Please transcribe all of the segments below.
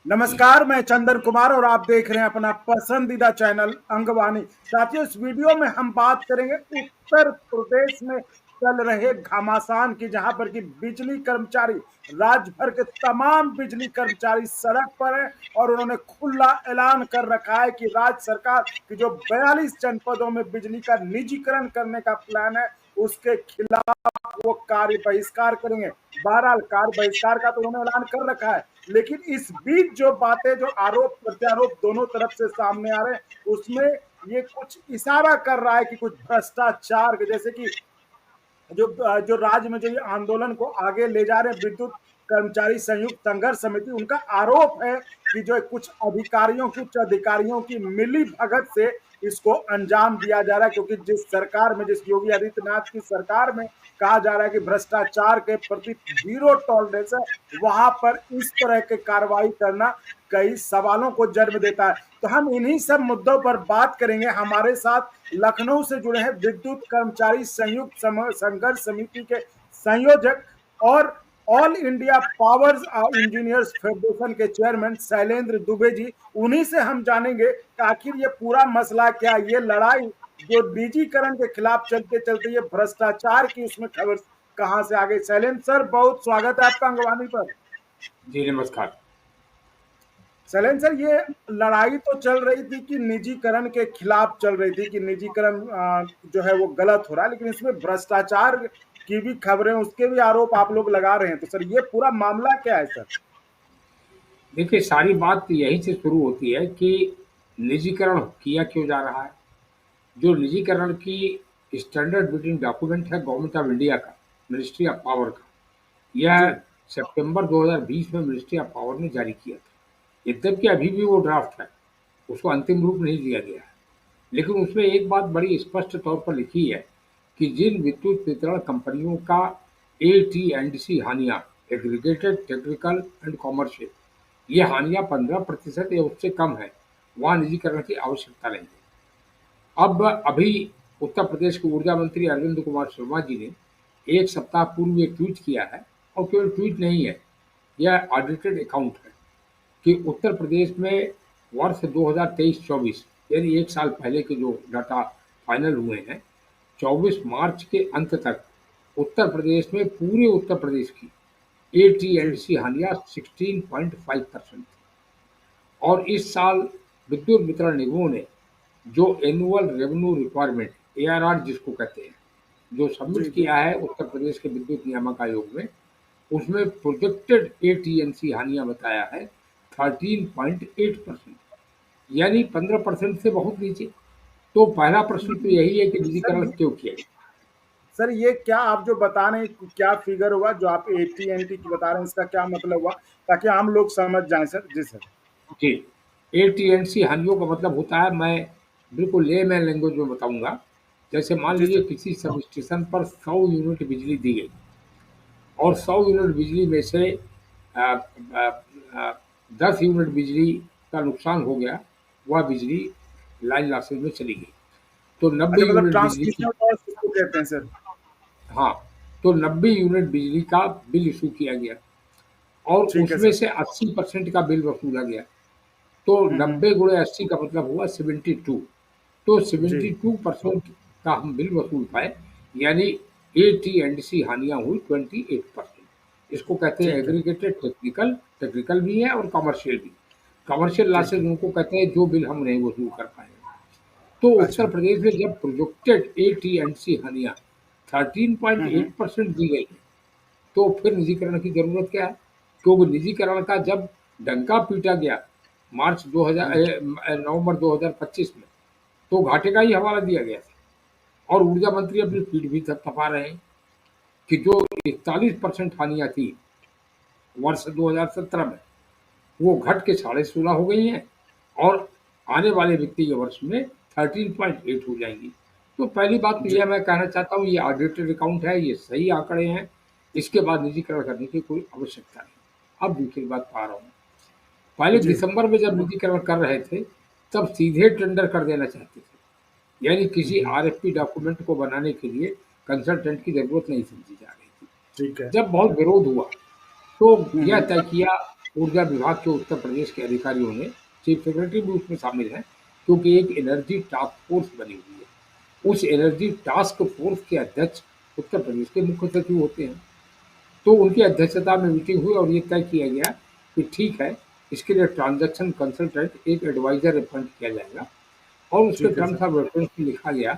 नमस्कार, मैं चंदन कुमार और आप देख रहे हैं अपना पसंदीदा चैनल अंगवानी। साथियों, इस वीडियो में हम बात करेंगे उत्तर प्रदेश में चल रहे घमासान की, जहां पर कि बिजली कर्मचारी, राज्य भर के तमाम बिजली कर्मचारी सड़क पर हैं और उन्होंने खुला ऐलान कर रखा है कि राज्य सरकार की जो 42 जनपदों में बिजली का निजीकरण करने का प्लान है, उसके खिलाफ वो कार्य बहिष्कार करेंगे। बहरहाल कार्य बहिष्कार का तो उन्होंने ऐलान कर रखा है, लेकिन इस बीच जो बातें, जो आरोप प्रत्यारोप दोनों तरफ से सामने आ रहे हैं, उसमें ये कुछ इशारा कर रहा है कि कुछ भ्रष्टाचार के, जैसे कि जो जो राज्य में जो ये आंदोलन को आगे ले जा रहे हैं विद्युत कर्मचारी संयुक्त संघर्ष समिति, उनका आरोप है कि जो कुछ अधिकारियों की मिली भगत से इसको अंजाम दिया जा रहा है, क्योंकि जिस सरकार में, जिस योगी आदित्यनाथ की सरकार में कहा जा रहा है कि भ्रष्टाचार के प्रति जीरो टॉलरेंस है, वहां पर इस तरह के कार्रवाई करना कई सवालों को जन्म देता है। तो हम इन्हीं सब मुद्दों पर बात करेंगे। हमारे साथ लखनऊ से जुड़े हैं विद्युत कर्मचारी संयुक्त संघर्ष समिति के संयोजक और all India power engineers federation के चेयरमैन शैलेंद्र दुबे जी। उन्हीं से हम जानेंगे कि आखिर ये पूरा मसला क्या, ये लड़ाई जो निजीकरण के खिलाफ चलते चलते ये भ्रष्टाचार की उसमें खबर कहां से आ गई। शैलेंद्र सर, बहुत स्वागत है आपका अंगवानी पर। जी नमस्कार। शैलेंद्र सर, ये लड़ाई तो चल रही थी कि निजीकरण के खिलाफ चल रही थी कि निजीकरण जो है वो गलत हो रहा है, लेकिन इसमें भ्रष्टाचार की भी खबरें, उसके भी आरोप आप लोग लगा रहे हैं। तो सर, ये पूरा मामला क्या है सर? देखिए, सारी बात यहीं से शुरू होती है कि निजीकरण किया क्यों जा रहा है। जो निजीकरण की स्टैंडर्ड बिल्डिंग डॉक्यूमेंट है गवर्नमेंट ऑफ इंडिया का, मिनिस्ट्री ऑफ पावर का, जी। यह सितंबर 2020 में मिनिस्ट्री ऑफ पावर ने जारी किया था। यद्यपि अभी भी वो ड्राफ्ट है, उसको अंतिम रूप नहीं दिया गया है, लेकिन उसमें एक बात बड़ी स्पष्ट तौर पर लिखी है कि जिन विद्युत वितरण कंपनियों का AT&C हानियां, एग्रीगेटेड टेक्निकल एंड कॉमर्शियल, ये हानियां 15% या उससे कम है, वहां निजीकरण की आवश्यकता नहीं है। अब अभी उत्तर प्रदेश के ऊर्जा मंत्री अरविंद कुमार शर्मा जी ने एक सप्ताह पूर्व ये ट्वीट किया है, और केवल ट्वीट नहीं है, यह ऑडिटेड अकाउंट है कि उत्तर प्रदेश में वर्ष 2023-24 यानी एक साल पहले के जो डाटा फाइनल हुए हैं, 24 मार्च के अंत तक उत्तर प्रदेश में, पूरे उत्तर प्रदेश की जी। AT&C हानियां 16.5% थी। और इस साल विद्युत वितरण निगमों ने जो एनुअल रेवेन्यू रिक्वायरमेंट, ARR जिसको कहते हैं, जो जी। सबमिट जी। किया है उत्तर प्रदेश के विद्युत नियामक आयोग में, उसमें प्रोजेक्टेड AT&C हानियां बताया है 13.8%, यानी 15% से बहुत नीचे। तो पहला प्रश्न तो यही है कि सर, निजीकरण क्यों किया गया। सर ये क्या आप जो बता रहे हैं, क्या फिगर हुआ जो आप AT&T की बता रहे हैं, इसका क्या मतलब हुआ, ताकि आम लोग समझ जाएं सर? जी सर। जी, AT&C हानियों का मतलब होता है, मैं बिल्कुल लेमैन लैंग्वेज में बताऊंगा। जैसे मान जी लीजिए सर। किसी सब स्टेशन पर 100 यूनिट बिजली दी गई, और 100 यूनिट बिजली में से अ, अ, अ, 10 यूनिट बिजली का नुकसान हो गया, वह बिजली लाइन लॉसेज में चली गई। तो 90 अच्छा, मतलब यूनिट बिजली की, ट्रांसमिशन लॉस किसको कहते हैं सर? हाँ, तो 90 यूनिट बिजली का बिल इशू किया गया, और ठीक है उसमें सर। से 80% का बिल वसूला गया। तो हम्म। 90 गुणे 80 का मतलब हुआ 72। तो जी। 72% का हम बिल वसूल पाए, यानी AT&C हानियां हुई 28%। इसको कहते हैं ठीक है। एग्रीगेटेड टेक्निकल, टेक्निकल भी है और कमर्शियल भी। कमर्शियल ठीक लॉसेज है। उनको कहते हैं जो बिल हम नहीं वसूल कर पाए। तो उत्तर अच्छा। प्रदेश में जब प्रोजेक्टेड AT&C हानियां हम्म। 13.8% दी गई है, तो फिर निजीकरण की जरूरत क्या है। क्योंकि निजीकरण का जब डंका पीटा गया मार्च 2000 हम्म। नवंबर 2025 में, तो घाटे का ही हवाला दिया गया था। और ऊर्जा मंत्री अपनी पीठ भी थपथपा रहे हैं कि जो 41% हानियां थी वर्ष 2017 में, वो घट के 16.5 हो गई हैं, और आने वाले वित्तीय वर्ष में 13.8 हो जाएंगी। तो पहली बात तो जी। यह मैं कहना चाहता हूँ, ये ऑडिटेड अकाउंट है, ये सही आंकड़े हैं, इसके बाद निजीकरण करने की कोई आवश्यकता नहीं। अब दूसरी बात आ रहा हूँ, पहले जी। दिसंबर में जब निजीकरण कर रहे थे, तब सीधे टेंडर कर देना चाहते थे, यानी किसी हम्म। RFP डॉक्यूमेंट को बनाने के लिए कंसल्टेंट की जरूरत नहीं समझी जा रही थी। ठीक है। जब बहुत विरोध हुआ, तो यह हम्म। तय किया ऊर्जा विभाग के उत्तर प्रदेश के अधिकारियों ने, चीफ सेक्रेटरी भी उसमें शामिल हैं, क्योंकि एक एनर्जी टास्क फोर्स बनी हुई है। उस एनर्जी टास्क फोर्स के अध्यक्ष उत्तर प्रदेश के मुख्य सचिव होते हैं। तो उनकी अध्यक्षता में मीटिंग हुई और ये तय किया गया कि ठीक है, इसके लिए ट्रांजैक्शन कंसल्टेंट, एक एडवाइजर अपॉइंट किया जाएगा और उसके ठीक है सर। टर्म्स ऑफ रेफरेंस में लिखा गया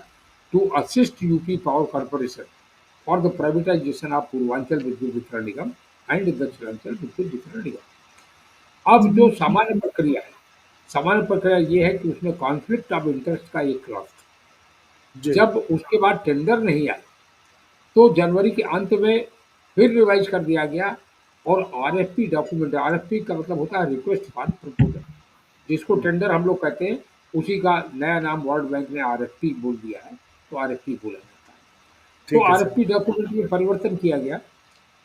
to assist UP power corporation for the privatisation of Purvanchal Vidyut Vitaran Nigam and Dakshinanchal विद्युत वितरण निगम। अब जो सामान्य प्रक्रिया ये है कि उसमें कॉन्फ्लिक्ट ऑफ इंटरेस्ट का एक क्लॉज था। जी। जब उसके बाद टेंडर नहीं आए तो जनवरी के अंत में फिर रिवाइज कर दिया गया और आरएफपी डॉक्यूमेंट, आरएफपी का मतलब होता है रिक्वेस्ट फॉर प्रपोजल, जिसको टेंडर हम लोग कहते हैं, उसी का नया नाम वर्ल्ड बैंक ने आरएफपी बोल दिया है, तो आरएफपी बोला जाता है। तो ठीक है सर। आरएफपी डॉक्यूमेंट में परिवर्तन किया गया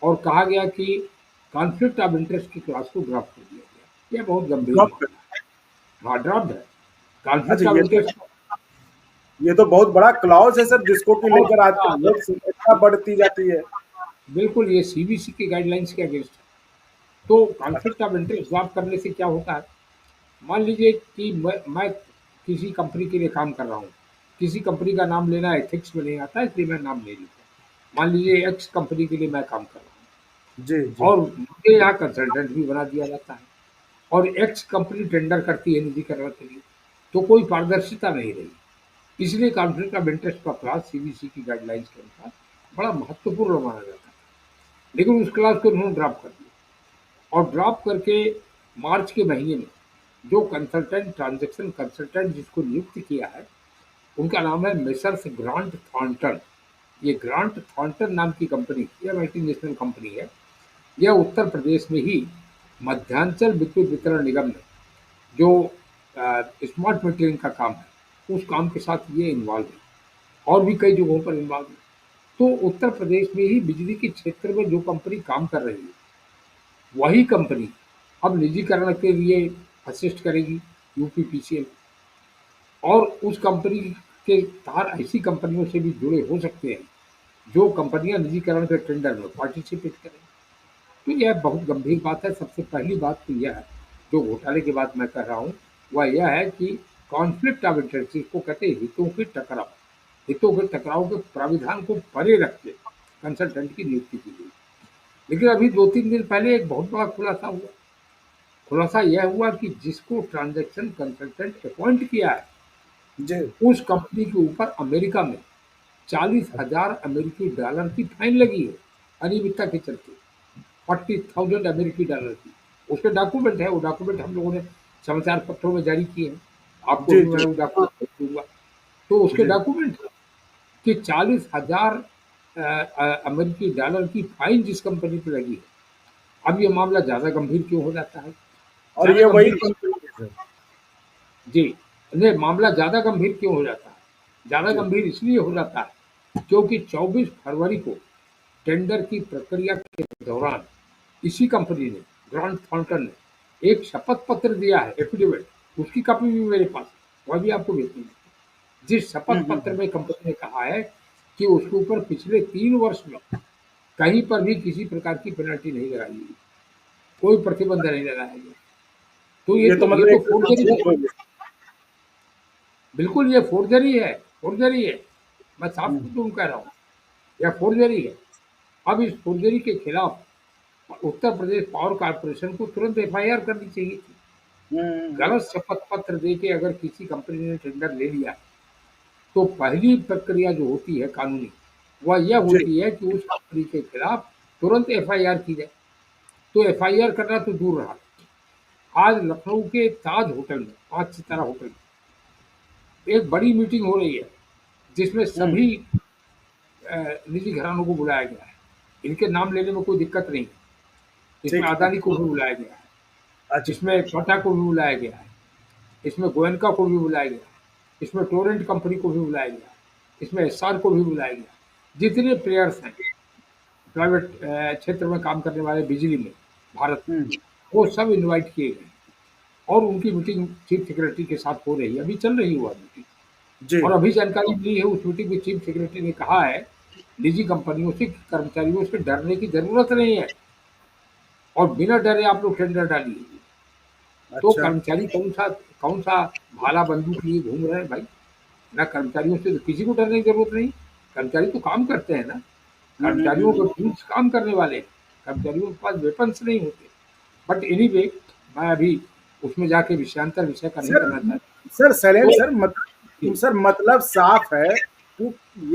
और कहा गया कि कॉन्फ्लिक्ट ऑफ इंटरेस्ट की क्लास को ड्रॉप कर दिया गया। यह बहुत गंभीर ड्रॉप कर। मामला है। हाँ, ड्रॉप्ड है। अच्छा, कॉन्फ्लिक्ट ऑफ इंटरेस्ट ये तो बहुत बड़ा क्लॉज है सर, जिसको कि लेकर आज लोग समस्या बढ़ती जाती है। बिल्कुल ये सीबीसी की गाइडलाइंस के अगेंस्ट है। तो कॉन्फ्लिक्ट ऑफ इंटरेस्ट ड्रॉप करने से क्या होता है, मान लीजिए कि मैं किसी कंपनी के लिए काम कर रहा हूँ, किसी कंपनी का नाम लेना एथिक्स में नहीं आता है, इसलिए मैं नाम नहीं लूँगा। मान लीजिए एक्स कंपनी के लिए मैं काम कर रहा जी हूँ जी। और मुझे यहाँ कंसल्टेंट भी बना दिया जाता है और एक्स कंपनी टेंडर करती है निजीकरण के लिए, तो कोई पारदर्शिता नहीं रही। इसलिए कॉन्फ्लिक्ट ऑफ इंटरेस्ट का क्लास सीबीसी की गाइडलाइंस के अनुसार बड़ा महत्वपूर्ण माना जाता है। लेकिन उस क्लास को उन्होंने ड्रॉप कर दिया और ड्रॉप करके मार्च के महीने में जो कंसल्टेंट, ट्रांजैक्शन कंसल्टेंट जिसको नियुक्त किया है, उनका नाम है मेसर्स ग्रांट थॉर्नटन। ये ग्रांट थॉर्नटन नाम की कंपनी, यह मल्टीनेशनल कंपनी है। यह उत्तर प्रदेश में ही मध्यांचल विद्युत वितरण निगम में जो स्मार्ट मीटरिंग का काम है, उस काम के साथ ये इन्वॉल्व है और भी कई जगहों पर इन्वॉल्व है। तो उत्तर प्रदेश में ही बिजली के क्षेत्र में जो कंपनी काम कर रही है, वही कंपनी अब निजीकरण के लिए असिस्ट करेगी यूपीपीसीएल, और उस कंपनी के तार ऐसी कंपनियों से भी जुड़े हो सकते हैं जो कंपनियां निजीकरण के टेंडर में पार्टिसिपेट करें। तो यह बहुत गंभीर बात है। सबसे पहली बात तो यह है, जो घोटाले की बात मैं कर रहा हूँ, वह यह है कि कॉन्फ्लिक्ट ऑफ इंटरेस्ट, जिसको कहते हैं हितों के टकराव के प्राविधान को परे रख के कंसल्टेंट की नियुक्ति की गई। लेकिन अभी 2-3 दिन पहले एक बहुत बड़ा खुलासा हुआ। खुलासा यह हुआ कि जिसको ट्रांजैक्शन कंसल्टेंट अपॉइंट किया है, जी। उस कंपनी के ऊपर अमेरिका में 40,000 अमेरिकी डॉलर की फाइन लगी है अनियमितता के चलते। 40,000 अमेरिकी डॉलर की उसके डॉक्यूमेंट है। वो डॉक्यूमेंट हम लोगों ने समाचार पत्रों में जारी किए हैं, आपको जी भी मैं जी। वो डॉक्यूमेंट भेज दूंगा। तो उसके जी। डॉक्यूमेंट कि 40,000 अमेरिकी डॉलर की फाइन जिस कंपनी पे लगी है। अब ये मामला ज़्यादा गंभीर क्यों हो जाता है? और ज़्यादा ये वही गंभीर कंपनी है सर। जी, नहीं, मामला ज़्यादा गंभीर क्यों हो जाता है? ज़्यादा जी। गंभीर इसलिए हो जाता है क्योंकि 24 फरवरी को टेंडर की प्रक्रिया के दौरान इसी कंपनी ने, ग्रांट थॉर्नटन ने, एक शपथ पत्र दिया है, एफिडेविट, उसकी कॉपी भी मेरे पास है, वह भी आपको भेज दूंगा। जिस शपथ पत्र हम्म। में कंपनी ने कहा है कि उसके ऊपर पिछले 3 वर्ष में कहीं पर भी किसी प्रकार की पेनल्टी नहीं लगाई गई, कोई प्रतिबंध नहीं लगाया गया। तो ये तो ये मतलब तो एक तरह से फोर्जरी झूठ है। हो गया। बिल्कुल ये फोर्जरी है, फोर्जरी है। मैं साफ हम्म। तुम कह रहा हूँ, यह फोर्जरी है। अब इस फोर्जरी के खिलाफ उत्तर प्रदेश पावर कॉर्पोरेशन को तुरंत एफआईआर करनी चाहिए थी। हम्म। गलत शपथ पत्र दे के अगर किसी कंपनी ने टेंडर ले लिया, तो पहली प्रक्रिया जो होती है कानूनी, वह यह जी। होती है कि उस कंपनी के खिलाफ तुरंत एफआईआर की जाए। तो एफआईआर करना तो दूर रहा, आज लखनऊ के ताज होटल में, 5 सितारा होटल में एक बड़ी मीटिंग हो रही है, जिसमें हम्म। सभी निजी घरानों को बुलाया गया है। इनके नाम लेने में कोई दिक्कत नहीं है। इसमें ठीक है। अदानी को भी बुलाया गया है, अच्छा। इसमें टाटा को भी बुलाया गया है, इसमें गोयनका को भी बुलाया गया है, इसमें टोरेंट कंपनी को भी बुलाया गया है, इसमें एस्सार को भी बुलाया गया है। जितने प्लेयर्स हैं प्राइवेट क्षेत्र में काम करने वाले बिजली में भारत में, हम्म। वो सब इनवाइट किए गए और उनकी मीटिंग चीफ सेक्रेटरी के साथ हो रही है, अभी चल रही हुआ मीटिंग। जी। और अभी जानकारी मिली है उस मीटिंग में चीफ सेक्रेटरी ने कहा है निजी कंपनियों से, कर्मचारियों से डरने की जरूरत नहीं है और बिना डरे आप लोग टेंडर डालिए। तो अच्छा। कर्मचारी कौन सा भाला बंदूक लिए घूम रहे हैं भाई? ना कर्मचारियों से तो किसी को डरने की जरूरत नहीं। कर्मचारी तो काम करते हैं ना। कर्मचारियों हम्म। के टूल्स काम करने वाले हैं। कर्मचारियों के पास वेपन्स नहीं होते। बट एनीवे, मैं अभी उसमें जाके विषयांतर विषय का नहीं सर करना चाहता। सर शैलेंद्र तो सर, सर मतलब साफ है कि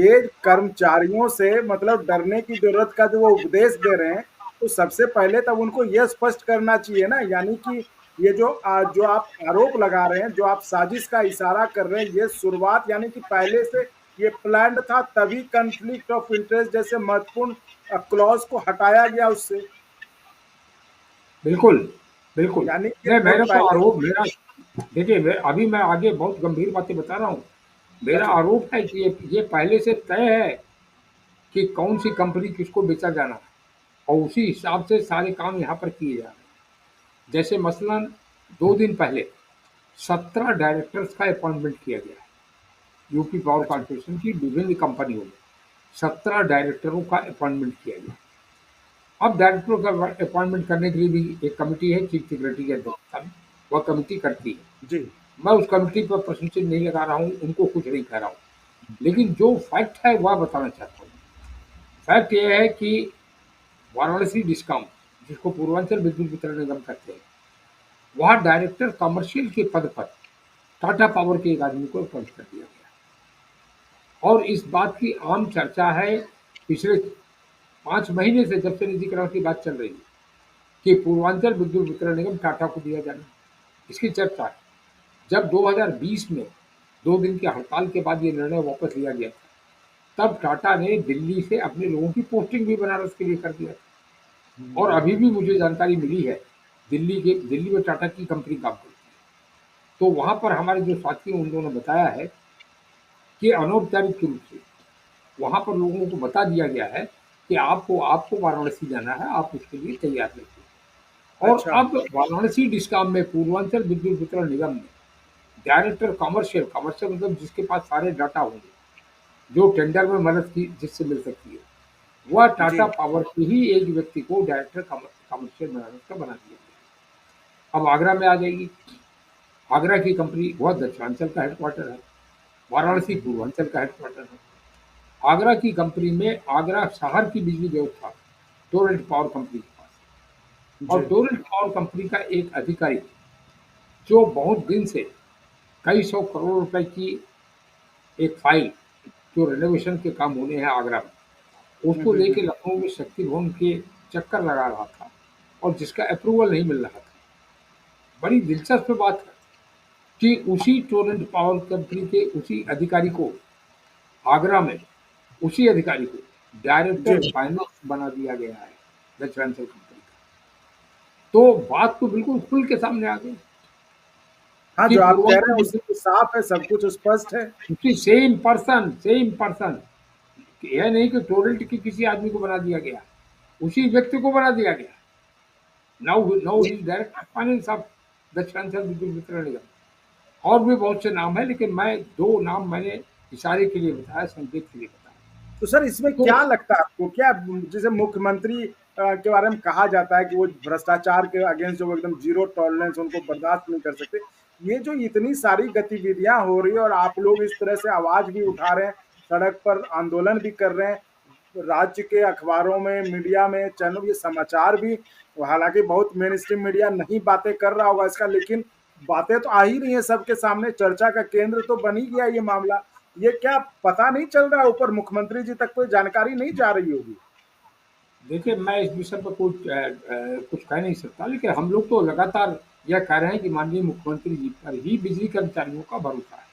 ये कर्मचारियों से मतलब डरने की जरूरत का जो वो उपदेश दे रहे हैं, तो सबसे पहले तब उनको ये स्पष्ट करना चाहिए ना, यानी कि ये जो आप आरोप लगा रहे हैं, जो आप साजिश का इशारा कर रहे हैं, ये शुरुआत यानी कि पहले से ये प्लान्ड था, तभी कन्फ्लिक्ट ऑफ इंटरेस्ट जैसे महत्वपूर्ण क्लॉज को हटाया गया उससे। बिल्कुल, बिल्कुल। यानी कि नहीं, बहुत मेरा तो पहले। आरोप मेरा देखिए, अभी मैं आगे बहुत गंभीर बातें बता रहा हूँ। मेरा अच्छा। आरोप है कि ये पहले से तय है कि कौन सी कंपनी किसको बेचा जाना है, और उसी हिसाब से सारे काम यहाँ पर किए जा रहे हैं। जैसे मसलन 2 दिन पहले 17 डायरेक्टर्स का अपॉइंटमेंट किया गया है। यूपी पावर अच्छा। कॉर्पोरेशन की विभिन्न कंपनियों में 17 डायरेक्टरों का अपॉइंटमेंट किया गया। अब डायरेक्टरों का अपॉइंटमेंट करने के लिए भी एक कमिटी है चीफ सेक्रेटरी के अध्यक्षता में, वह कमिटी करती है। जी। मैं उस कमिटी पर प्रश्नचिन्ह नहीं लगा रहा हूँ, उनको कुछ नहीं कह रहा हूँ, लेकिन जो फैक्ट है वह बताना चाहता हूँ। फैक्ट यह है कि वाराणसी डिस्कॉम, जिसको पूर्वांचल विद्युत वितरण निगम कहते हैं, वहाँ डायरेक्टर कमर्शियल के पद पर टाटा पावर के एक आदमी को अपॉइंट कर दिया गया। और इस बात की आम चर्चा है पिछले 5 महीने से, जब से निजीकरण की बात चल रही है, कि पूर्वांचल विद्युत वितरण निगम टाटा को दिया जाना, इसकी चर्चा है। जब 2020 में 2 दिन की हड़ताल के बाद ये निर्णय वापस लिया गया था, तब टाटा ने दिल्ली से अपने लोगों की पोस्टिंग भी बनारस के लिए कर दिया था। और अभी भी मुझे जानकारी मिली है, दिल्ली में टाटा की कंपनी काम करती है। तो वहाँ पर हमारे जो साथी हैं, उन लोगों ने बताया है कि अनौपचारिक रूप से वहाँ पर लोगों को बता दिया गया है कि आपको आपको वाराणसी जाना है, आप उसके लिए तैयार रहिए। और अच्छा। अब वाराणसी डिस्कॉम में पूर्वांचल विद्युत वितरण निगम में डायरेक्टर कमर्शियल, कमर्शियल मतलब जिसके पास सारे डाटा होंगे, जो टेंडर में मदद की जिससे मिल सकती है, वह टाटा जी। पावर के ही एक व्यक्ति को डायरेक्टर कमर्शियल बनारस का बना दिया गया। अब आगरा में आ जाइए। आगरा की कंपनी वह दक्षिणांचल का हेडक्वार्टर है, वाराणसी पूर्वांचल का हेडक्वार्टर है। आगरा की कंपनी में आगरा शहर की बिजली व्यवस्था टोरेंट पावर कंपनी के पास है। जी। और टोरेंट पावर कंपनी का एक अधिकारी, जो बहुत दिन से कई सौ करोड़ रुपए की एक फाइल, जो रेनोवेशन के काम होने हैं आगरा में, उसको लेके लखनऊ में शक्ति भवन के चक्कर लगा रहा था, और जिसका अप्रूवल नहीं मिल रहा था। बड़ी दिलचस्प बात है कि उसी टोरेंट पावर कंपनी के उसी अधिकारी को आगरा में, उसी अधिकारी को डायरेक्टर जी। फाइनेंस बना दिया गया है दक्षिणांचल कंपनी का। तो बात तो बिल्कुल खुल के सामने आ गई हाँ, कि जो आप कह रहे पूर्वांचल हैं विद्युत, उससे साफ है, सब कुछ स्पष्ट है। उसी सेम पर्सन, यह नहीं कि टोरेंट की किसी आदमी को बना दिया गया, उसी व्यक्ति को बना दिया गया। Now he is director finance of Dakshinanchal विद्युत वितरण निगम। और भी बहुत से नाम है, लेकिन मैं 2 नाम मैंने इशारे के लिए बताया, संकेत के लिए बताया। तो सर इसमें तो क्या लगता है आपको, क्या जैसे मुख्यमंत्री के बारे में कहा जाता है कि वो भ्रष्टाचार के अगेंस्ट जो एकदम जीरो टॉलरेंस, उनको बर्दाश्त नहीं कर सकते, ये जो इतनी सारी गतिविधियां हो रही है और आप लोग इस तरह से आवाज भी उठा रहे हैं, सड़क पर आंदोलन भी कर रहे हैं, राज्य के अखबारों में, मीडिया में, चैनल, ये समाचार भी, हालांकि बहुत मेन स्ट्रीम मीडिया नहीं बातें कर रहा होगा इसका, लेकिन बातें तो आ ही रही हैं सबके सामने, चर्चा का केंद्र तो बन ही गया ये मामला। ये क्या पता नहीं चल रहा है, ऊपर मुख्यमंत्री जी तक कोई जानकारी नहीं जा रही होगी? देखिए, मैं इस विषय पर कुछ कह नहीं सकता, लेकिन हम लोग तो लगातार यह कह रहे हैं कि माननीय मुख्यमंत्री जी पर ही बिजली कर्मचारियों का भरोसा है,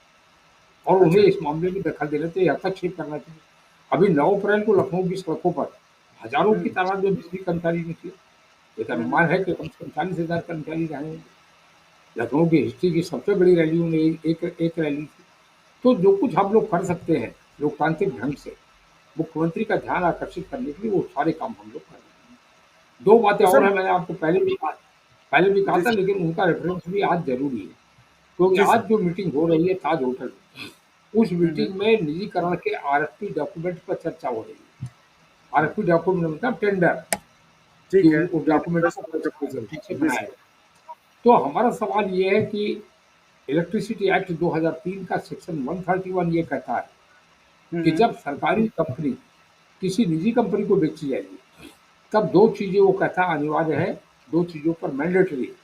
और उन्हें अच्छा। इस मामले में दखल देना चाहिए, हस्तक्षेप करना चाहिए। अभी 9 अप्रैल को लखनऊ की सड़कों पर हजारों की हम्म। तादाद में बिजली कर्मचारी निकले। एक हम्म। अनुमान है कि कम से कम 40,000 कर्मचारी रहे होंगे। लखनऊ की हिस्ट्री की सबसे बड़ी रैलियों में एक रैली थी। तो जो कुछ हम लोग कर सकते हैं लोकतांत्रिक ढंग से मुख्यमंत्री का ध्यान आकर्षित करने के लिए, वो सारे काम हम लोग कर रहे हैं। 2 बातें तो और सर। हैं, मैंने आपको पहले भी कहा जी था, सर। लेकिन उनका रेफरेंस भी आज जरूरी है। क्योंकि जी आज सर। जो मीटिंग हो रही है ताज होटल में, उस हम्म। मीटिंग में निजीकरण के आरएफपी डॉक्यूमेंट पर चर्चा हो रही है। आरएफपी डॉक्यूमेंट मतलब टेंडर, कि ठीक है, उस ये डॉक्यूमेंट बेस्ट को प्रपोजल। ठीक से जी बनाया सर। जाए। तो हमारा सवाल ये है कि इलेक्ट्रिसिटी एक्ट 2003 का सेक्शन 131 ये कहता है कि हम्म। जब सरकारी कंपनी किसी निजी कंपनी को बेची जाएगी, तब 2 चीज़ें वो कहता है अनिवार्य है, 2 चीज़ों पर मैंडेटरी है।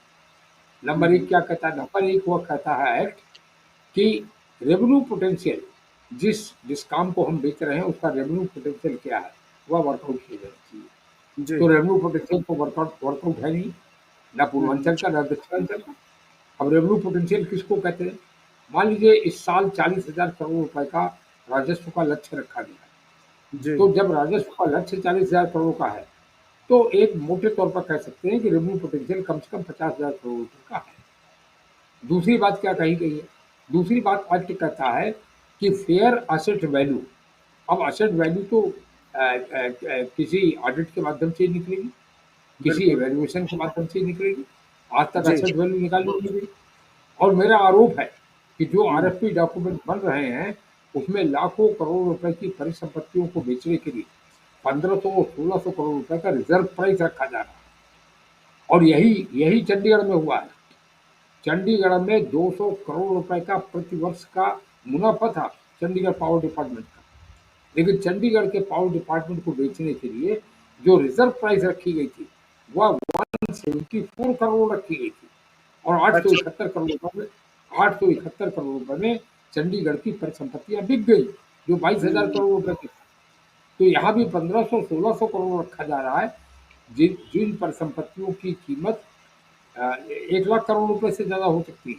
नंबर 1 हम्म। क्या कहता है? नंबर 1 वो कहता है एक्ट कि रेवेन्यू पोटेंशियल, जिस जिस काम को हम बेच रहे हैं उसका रेवेन्यू पोटेंशियल क्या है, वह वर्कआउट किया जाना चाहिए। जी। तो रेवेन्यू पोटेंशियल तो वर्कआउट है नहीं, ना हम्म। पूर्वांचल का ना दक्षिणांचल का। अब रेवेन्यू पोटेंशियल किसको कहते हैं? मान लीजिए इस साल 40,000 करोड़ रुपए का राजस्व का लक्ष्य रखा गया है। जी। तो जब राजस्व का लक्ष्य 40,000 करोड़ का है, तो एक मोटे तौर पर कह सकते हैं कि रेवेन्यू पोटेंशियल कम से कम 50,000 करोड़ रुपए का है। दूसरी बात क्या कही गई है? दूसरी बात एक्ट कहता है कि फेयर असेट वैल्यू। अब असेट वैल्यू तो किसी ऑडिट के माध्यम से ही निकलेगी, किसी बिल्कुल। इवैल्यूएशन के माध्यम से ही निकलेगी। आज तक जी। असेट वैल्यू निकाली नहीं गई। और मेरा आरोप है कि जो हम्म। आरएफपी डॉक्यूमेंट बन रहे हैं, उसमें लाखों करोड़ रुपए की परिसंपत्तियों को बेचने के लिए 1500-1600 करोड़ रुपए का रिजर्व प्राइस रखा जा रहा है। और यही यही चंडीगढ़ में हुआ है। चंडीगढ़ में 200 करोड़ रुपए का प्रतिवर्ष का मुनाफा था चंडीगढ़ पावर डिपार्टमेंट का। लेकिन चंडीगढ़ के पावर डिपार्टमेंट को बेचने के लिए जो रिजर्व प्राइस रखी गई थी, वह 174 करोड़ रखी गई थी। और अच्छा। 871 करोड़ रुपए में चंडीगढ़ की परिसंपत्तियां बिक गई, जो 22,000 हम्म। करोड़ रुपए की। तो यहाँ भी 1500-1600 करोड़ रखा जा रहा है, जिन जिन परिसंपत्तियों की कीमत 1 लाख करोड़ रुपए से ज्यादा हो सकती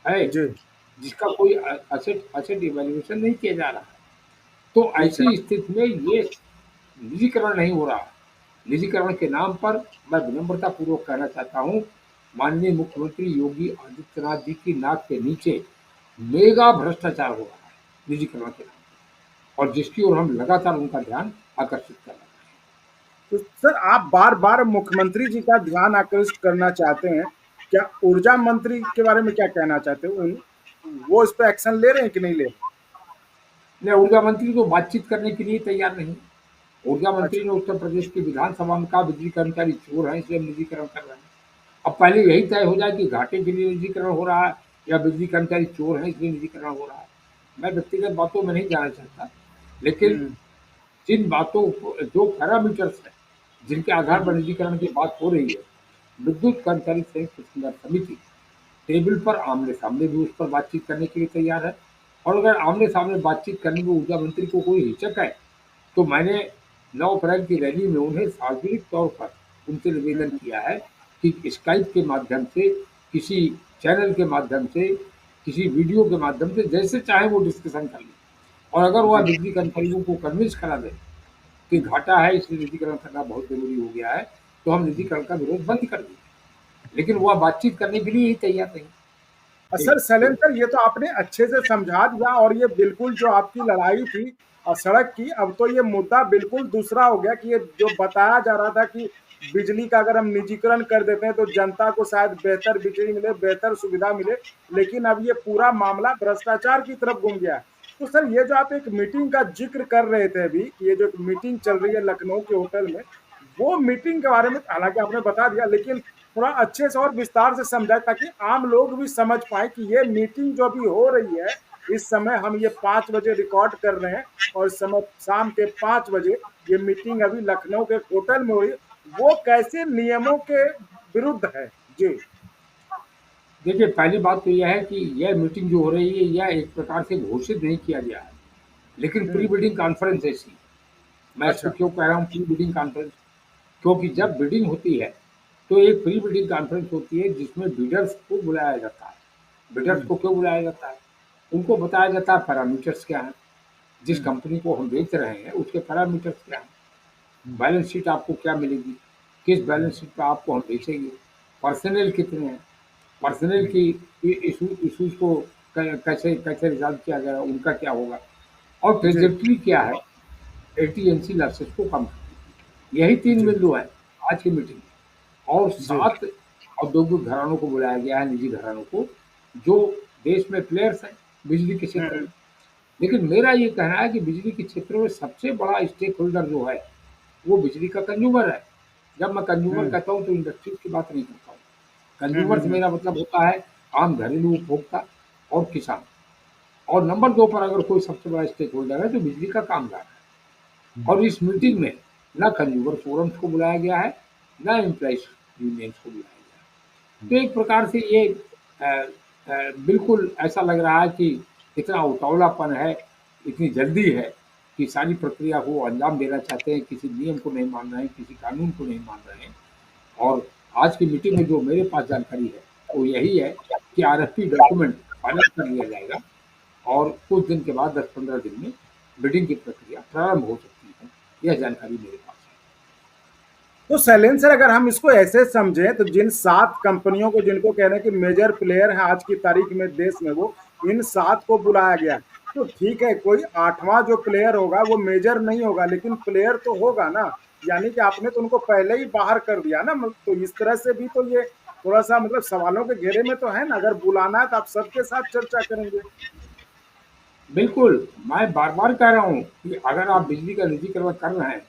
है, जी। जिसका कोई असेट असेट इवैल्यूएशन नहीं किया जा रहा है। तो ठीक है। ऐसी स्थिति में ये निजीकरण नहीं हो रहा। निजीकरण के नाम पर मैं विनम्रता पूर्वक कहना चाहता हूँ, माननीय मुख्यमंत्री योगी आदित्यनाथ जी की नाक के नीचे मेगा भ्रष्टाचार हो रहा है निजीकरण के नाम पर, और जिसकी ओर हम लगातार उनका ध्यान आकर्षित कर रहे हैं। तो सर आप बार बार मुख्यमंत्री जी का ध्यान आकृष्ट करना चाहते हैं, क्या ऊर्जा मंत्री के बारे में क्या कहना चाहते हैं? वो इस पे एक्शन ले रहे हैं कि नहीं ले रहे? नहीं, ऊर्जा मंत्री तो बातचीत करने के लिए तैयार नहीं। ऊर्जा मंत्री अच्छा। ने उत्तर प्रदेश की विधानसभा में कहा बिजली कर्मचारी चोर हैं, इसलिए हम निजीकरण कर रहे हैं। अब पहले यही तय हो जाए कि घाटे के लिए निजीकरण हो रहा है या बिजली कर्मचारी चोर हैं इसलिए निजीकरण हो रहा है। मैं व्यक्तिगत बातों में नहीं जाना चाहता, लेकिन हम्म। जिन बातों को, जो पैरामीटर्स हैं जिनके आधार पर हम्म। निजीकरण की बात हो रही है, विद्युत कर्मचारी संयुक्त संघर्ष समिति टेबल पर आमने सामने भी उस पर बातचीत करने के लिए तैयार है। और अगर आमने सामने बातचीत करने में ऊर्जा मंत्री को कोई हिचक है, तो मैंने 9 अप्रैल की रैली में उन्हें सार्वजनिक तौर पर उनसे निवेदन हम्म। किया है कि स्काइप के माध्यम से, किसी चैनल के माध्यम से, किसी वीडियो के माध्यम से जैसे चाहे वो डिस्कशन कर लें। और अगर वह जी। बिजली कंपनियों को कन्विंस करा दे कि घाटा है इसलिए निजीकरण करना बहुत ज़रूरी हो गया है, तो हम निजीकरण का विरोध बंद कर देंगे। लेकिन वह बातचीत करने के लिए ही तैयार नहीं। सर तो शैलेंद्र सर, ये तो आपने अच्छे से समझा दिया, और ये बिल्कुल जो आपकी लड़ाई थी सड़क की, अब तो ये मुद्दा बिल्कुल दूसरा हो गया कि ये जो बताया जा रहा था कि बिजली का अगर हम निजीकरण कर देते हैं तो जनता को शायद बेहतर बिजली मिले, बेहतर सुविधा मिले, लेकिन अब ये पूरा मामला भ्रष्टाचार की तरफ घूम गया है। तो सर ये जो आप एक मीटिंग का जिक्र कर रहे थे अभी, ये जो मीटिंग चल रही है लखनऊ के होटल में, वो मीटिंग के बारे में हालांकि आपने बता दिया, लेकिन थोड़ा अच्छे से और विस्तार से समझाए ताकि आम लोग भी समझ पाए कि ये मीटिंग जो अभी हो रही है, इस समय हम ये 5 बजे रिकॉर्ड कर रहे हैं और इस समय शाम के 5 बजे ये मीटिंग अभी लखनऊ के होटल में हो रही है, वो कैसे नियमों के विरुद्ध है? जी। देखिए, पहली बात तो यह है कि यह मीटिंग जो हो रही है, यह एक प्रकार से घोषित नहीं किया गया है, लेकिन प्री हम्म। बिडिंग कॉन्फ्रेंस ऐसी। मैं इसको अच्छा। क्यों कह रहा हूँ प्री बिडिंग कॉन्फ्रेंस? क्योंकि जब बिडिंग होती है, तो एक प्री बिडिंग कॉन्फ्रेंस होती है जिसमें बिडर्स को बुलाया जाता है। बिडर्स हम्म। को क्यों बुलाया जाता है? उनको बताया जाता है पैरामीटर्स क्या हैं, जिस हम्म। कंपनी को हम बेच रहे हैं उसके पैरामीटर्स क्या हैं, हम्म। बैलेंस शीट आपको क्या मिलेगी, किस बैलेंस शीट पे आपको हम बेचेंगे, पर्सनल कितने हैं, पर्सनल की इशूज को कैसे कैसे रिजॉल्व किया गया, उनका क्या होगा, और जी। ट्रेजेक्टरी क्या है एटीएनसी लॉसेस को कम करने की। यही 3 जी। बिंदु हैं आज की मीटिंग में। और जी। 7 औद्योगिक घरानों को बुलाया गया है, निजी घरानों को, जो देश में प्लेयर्स हैं बिजली के क्षेत्र हम्म। में। लेकिन मेरा ये कहना है कि बिजली के क्षेत्र में सबसे बड़ा स्टेक होल्डर जो है, वो बिजली का कंज्यूमर है। जब मैं कंज्यूमर हम्म कहता हूँ तो इंडस्ट्रीज की बात नहीं करता हूँ। हम्म कंज्यूमर से हम्म मेरा मतलब होता है आम घरेलू उपभोक्ता और किसान। और नंबर 2 पर अगर कोई सबसे बड़ा स्टेक होल्डर है तो बिजली का कामगार है। और इस मीटिंग में ना कंज्यूमर फोरम्स को बुलाया गया है, ना एम्प्लॉइज यूनियंस को बुलाया गया है। तो एक प्रकार से ये बिल्कुल ऐसा लग रहा है कि इतना उतावलापन है, इतनी जल्दी है कि सारी प्रक्रिया को अंजाम देना चाहते हैं, किसी नियम को नहीं मान रहे हैं, किसी कानून को नहीं मान रहे हैं। और आज की मीटिंग में जो मेरे पास जानकारी है, वो यही है कि आरएफपी डॉक्यूमेंट फाइनल कर लिया जाएगा और कुछ दिन के बाद 10-15 दिन में बिडिंग की प्रक्रिया प्रारंभ हो सकती है। यह जानकारी मेरे पास है। तो शैलेंद्र सर, अगर हम इसको ऐसे समझें तो जिन 7 कंपनियों को, जिनको कह रहे हैं कि मेजर प्लेयर है आज की तारीख में देश में, वो इन 7 को बुलाया गया। तो ठीक है, कोई 8वां जो प्लेयर होगा वो मेजर नहीं होगा, लेकिन प्लेयर तो होगा ना। यानी कि आपने तो उनको पहले ही बाहर कर दिया ना। तो इस तरह से भी तो ये थोड़ा सा मतलब सवालों के घेरे में तो है ना। अगर बुलाना है तो आप सबके साथ चर्चा करेंगे। बिल्कुल, मैं बार-बार कह रहा हूँ कि अगर आप बिजली का निजीकरण कर रहे हैं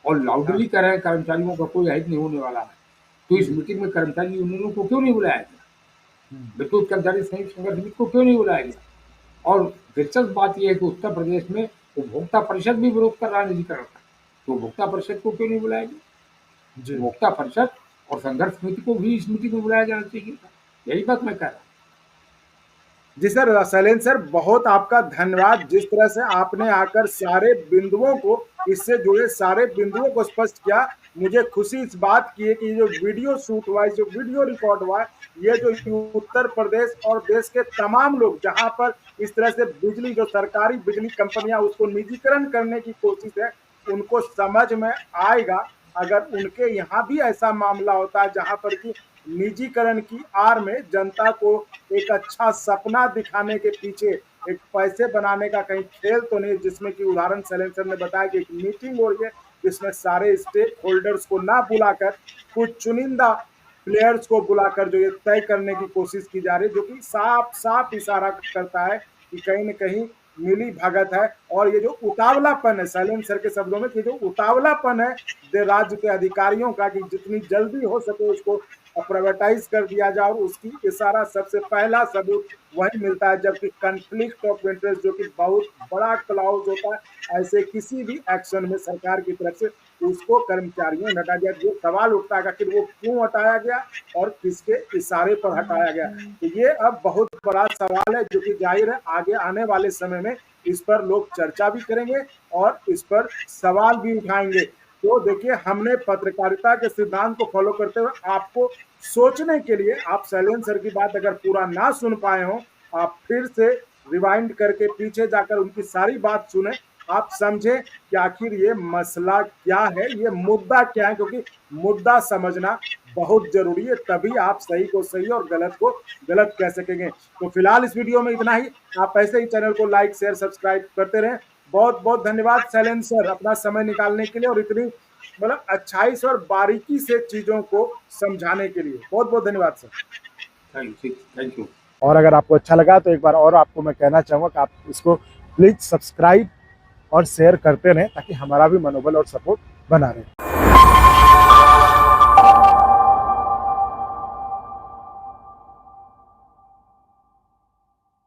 और हाँ। लाउडली कह रहे हैं कर्मचारियों का कोई अहित नहीं होने वाला है, तो इस हम्म मीटिंग में कर्मचारी यूनियनों को क्यों नहीं बुलाया गया? हम्म विद्युत कर्मचारी संयुक्त संघर्ष समिति को क्यों नहीं बुलाया गया? और दिलचस्प बात ये है कि उत्तर प्रदेश में उपभोक्ता परिषद भी विरोध कर रहा है निजीकरण का, तो उपभोक्ता परिषद को क्यों नहीं बुलाया गया? जी उपभोक्ता परिषद और संघर्ष समिति को भी इस मीटिंग में बुलाया जाना चाहिए था। यही बात मैं कह रहा हूँ। जी सर, शैलेंद्र सर, बहुत आपका धन्यवाद। जिस तरह से आपने आकर सारे बिंदुओं को, इससे जुड़े सारे बिंदुओं को स्पष्ट किया। मुझे खुशी इस बात की है कि ये जो वीडियो शूट हुआ है, जो वीडियो रिकॉर्ड हुआ है, ये जो उत्तर प्रदेश और देश के तमाम लोग जहां पर इस तरह से बिजली, जो सरकारी बिजली कंपनियां उसको निजीकरण करने की कोशिश है, उनको समझ में आएगा। अगर उनके यहाँ भी ऐसा मामला होता है जहां पर कि निजीकरण की आड़ में जनता को एक अच्छा सपना दिखाने के पीछे एक पैसे बनाने का कहीं खेल तो नहीं, जिसमें कि उदाहरण शैलेंद्र सर ने बताया कि एक मीटिंग हो रही है जिसमें सारे स्टेक होल्डर्स को ना बुलाकर कुछ चुनिंदा प्लेयर्स को बुलाकर जो ये तय करने की कोशिश की जा रही है, जो कि साफ साफ इशारा करता है कि कहीं न कहीं मिली भगत है। और ये जो उतावलापन है, शैलेंद्र सर के शब्दों में, कि जो उतावलापन है राज्य के अधिकारियों का, कि जितनी जल्दी हो सके उसको प्राइवेटाइज कर दिया जाए, और उसकी इशारा सबसे पहला सबूत वही मिलता है जबकि कन्फ्लिक्ट ऑफ इंटरेस्ट, जो कि बहुत बड़ा क्लाउज होता है, ऐसे किसी भी एक्शन में सरकार की तरफ से उसको कर्मचारियों ने हटा दिया। जो सवाल उठता है आखिर वो क्यों हटाया गया और किसके इशारे पर हटाया गया, तो ये अब बहुत बड़ा सवाल है, जो कि जाहिर है आगे आने वाले समय में इस पर लोग चर्चा भी करेंगे और इस पर सवाल भी उठाएंगे। तो देखिए, हमने पत्रकारिता के सिद्धांत को फॉलो करते हुए आपको सोचने के लिए, आप शैलेंद्र सर की बात अगर पूरा ना सुन पाए हो, आप फिर से रिवाइंड करके पीछे जाकर उनकी सारी बात सुने। आप समझे कि आखिर ये मसला क्या है, ये मुद्दा क्या है, क्योंकि मुद्दा समझना बहुत जरूरी है, तभी आप सही को सही और गलत को गलत कह सकेंगे। तो फिलहाल इस वीडियो में इतना ही। आप ऐसे ही चैनल को लाइक शेयर सब्सक्राइब करते रहें। बहुत बहुत धन्यवाद शैलेंद्र सर, अपना समय निकालने के लिए और इतनी मतलब अच्छाई से और बारीकी से चीजों को समझाने के लिए। बहुत बहुत धन्यवाद सर। Thank you. और अगर आपको अच्छा लगा तो एक बार और आपको मैं कहना चाहूंगा कि आप इसको प्लीज सब्सक्राइब और शेयर करते रहें, ताकि हमारा भी मनोबल और सपोर्ट बना रहे।